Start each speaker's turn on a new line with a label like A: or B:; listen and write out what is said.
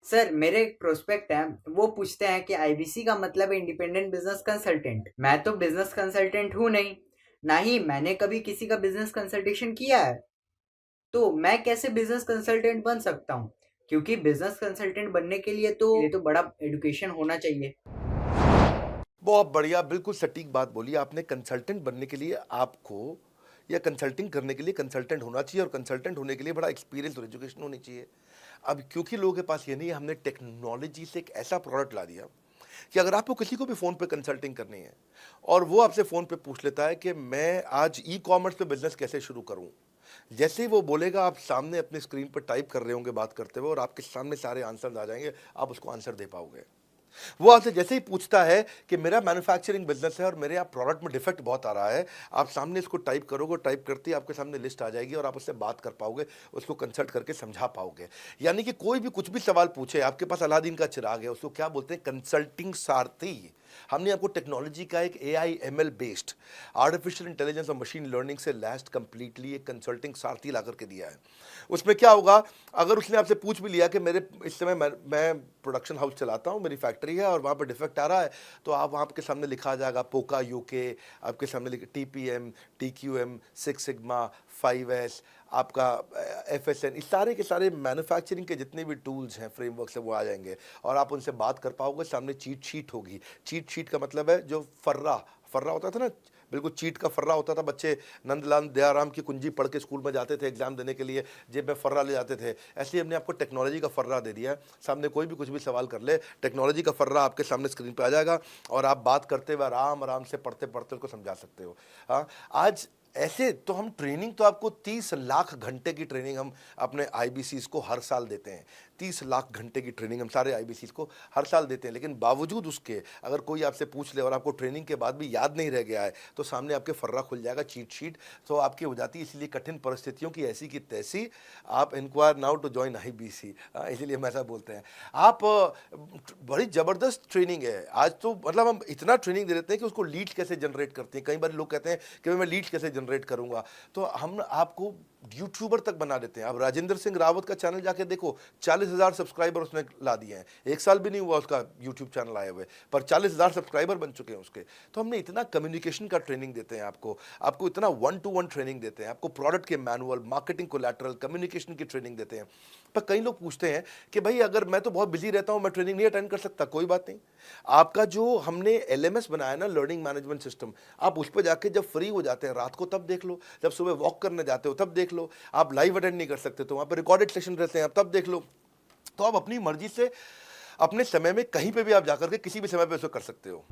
A: Sir मेरे एक prospect है, वो पूछते हैं कि आईबीसी का मतलब है इंडिपेंडेंट बिजनेस कंसल्टेंट। मैं तो बिजनेस कंसल्टेंट हूँ नहीं, ना ही मैंने कभी किसी का बिजनेस कंसल्टेशन किया है। तो मैं कैसे बिजनेस कंसल्टेंट बन सकता हूँ? क्योंकि बिजनेस कंसल्टेंट बनने के लिए तो बड़ा एडुकेशन होना चाहिए।
B: बहुत बढ़िया, बिल्कुल सटीक बात बोली आपने। कंसल्टेंट बनने के लिए आपको या कंसल्टिंग करने के लिए कंसल्टेंट होना चाहिए, और कंसल्टेंट होने के लिए बड़ा एक्सपीरियंस और एजुकेशन होनी चाहिए। अब क्योंकि लोगों के पास ये नहीं है, हमने टेक्नोलॉजी से एक ऐसा प्रोडक्ट ला दिया कि अगर आपको किसी को भी फ़ोन पे कंसल्टिंग करनी है और वो आपसे फ़ोन पे पूछ लेता है कि मैं आज ई-कॉमर्स पे बिज़नेस कैसे शुरू करूँ? जैसे ही वो बोलेगा, आप सामने अपनी स्क्रीन पर टाइप कर रहे होंगे बात करते हुए, और आपके सामने सारे आंसर्स आ जाएँगे, आप उसको आंसर दे पाओगे। वो आपसे जैसे ही पूछता है कि मेरा मैन्युफैक्चरिंग बिजनेस है और मेरे यहाँ प्रोडक्ट में डिफेक्ट बहुत आ रहा है, आप सामने इसको टाइप करोगे, टाइप करते ही आपके सामने लिस्ट आ जाएगी और आप उससे बात कर पाओगे, उसको कंसल्ट करके समझा पाओगे। यानी कि कोई भी कुछ भी सवाल पूछे, आपके पास अलादीन का चिराग है, उसको क्या बोलते हैं? कंसल्टिंग सारथी। हमने आपको टेक्नोलॉजी का एक AI ML based artificial intelligence और मशीन लर्निंग से लैस्ड कंप्लीटली एक कंसल्टिंग सारथी ला करके दिया है। उसमें क्या होगा, अगर उसने आपसे पूछ भी लिया कि मेरे इस समय मैं प्रोडक्शन हाउस चलाता हूँ, मेरी फैक्ट्री है और वहाँ पर डिफेक्ट आ रहा है, तो आप वहाँ के सामने लिखा आ जाएगा पोका यूके, आपके सामने TPM, TQM, six sigma, 5S, आपका एफएसएन, इस सारे के सारे मैन्युफैक्चरिंग के जितने भी टूल्स हैं, फ्रेमवर्क्स हैं, वो आ जाएंगे और आप उनसे बात कर पाओगे। सामने चीट शीट होगी। चीट शीट का मतलब है जो फर्रा फर्रा होता था ना, बिल्कुल चीट का फर्रा होता था। बच्चे नंदलाल दयाराम की कुंजी पढ़ के स्कूल में जाते थे एग्जाम देने के लिए, जेब में फर्रा ले जाते थे। ऐसे ही हमने आपको टेक्नोलॉजी का फर्रा दे दिया है। सामने कोई भी कुछ भी सवाल कर ले, टेक्नोलॉजी का फर्रा आपके सामने स्क्रीन पे आ जाएगा और आप बात करते हुए आराम आराम से पढ़ते पढ़ते उसको समझा सकते हो। हाँ, आज ऐसे तो हम ट्रेनिंग तो आपको 30 लाख घंटे की ट्रेनिंग हम अपने आईबीसीज को हर साल देते हैं। 30 लाख घंटे की ट्रेनिंग हम सारे आईबीसीज को हर साल देते हैं। लेकिन बावजूद उसके अगर कोई आपसे पूछ ले और आपको ट्रेनिंग के बाद भी याद नहीं रह गया है, तो सामने आपके फर्रा खुल जाएगा, चीट शीट तो आपकी हो जाती है। इसलिए कठिन परिस्थितियों की ऐसी की तैसी, आप enquire now to join IBC, इसीलिए हम ऐसा बोलते हैं। आप बड़ी ज़बरदस्त ट्रेनिंग है आज तो। मतलब हम इतना ट्रेनिंग दे देते हैं कि उसको लीड्स कैसे जनरेट करते हैं। कई बार लोग कहते हैं कि मैं लीड्स कैसे जनरेट करूंगा, तो हम आपको यूट्यूबर तक बना देते हैं। अब राजेंद्र सिंह रावत का चैनल जाके देखो, 40,000 सब्सक्राइबर उसने ला दिए हैं। 1 साल भी नहीं हुआ उसका यूट्यूब चैनल आए हुए, पर 40,000 सब्सक्राइबर बन चुके हैं उसके। तो हमने इतना कम्युनिकेशन का ट्रेनिंग देते हैं आपको, आपको इतना 1-to-1 ट्रेनिंग देते हैं, आपको प्रोडक्ट के मैनुअल, मार्केटिंग कोलैटरल, कम्युनिकेशन की ट्रेनिंग देते हैं। पर कई लोग पूछते हैं कि भाई अगर मैं तो बहुत बिजी रहता हूं, मैं ट्रेनिंग नहीं अटेंड कर सकता। कोई बात नहीं, आपका जो हमने एलएमएस बनाया ना, लर्निंग मैनेजमेंट सिस्टम, आप उस पर जाके जब फ्री हो जाते हैं रात को तब देख लो, जब सुबह वॉक करने जाते हो तब देख लो। आप लाइव अटेंड नहीं कर सकते तो वहां पर रिकॉर्डेड सेशन रहते हैं, आप तब देख लो। तो आप अपनी मर्जी से अपने समय में कहीं पे भी आप जाकर के किसी भी समय पे उसको कर सकते हो।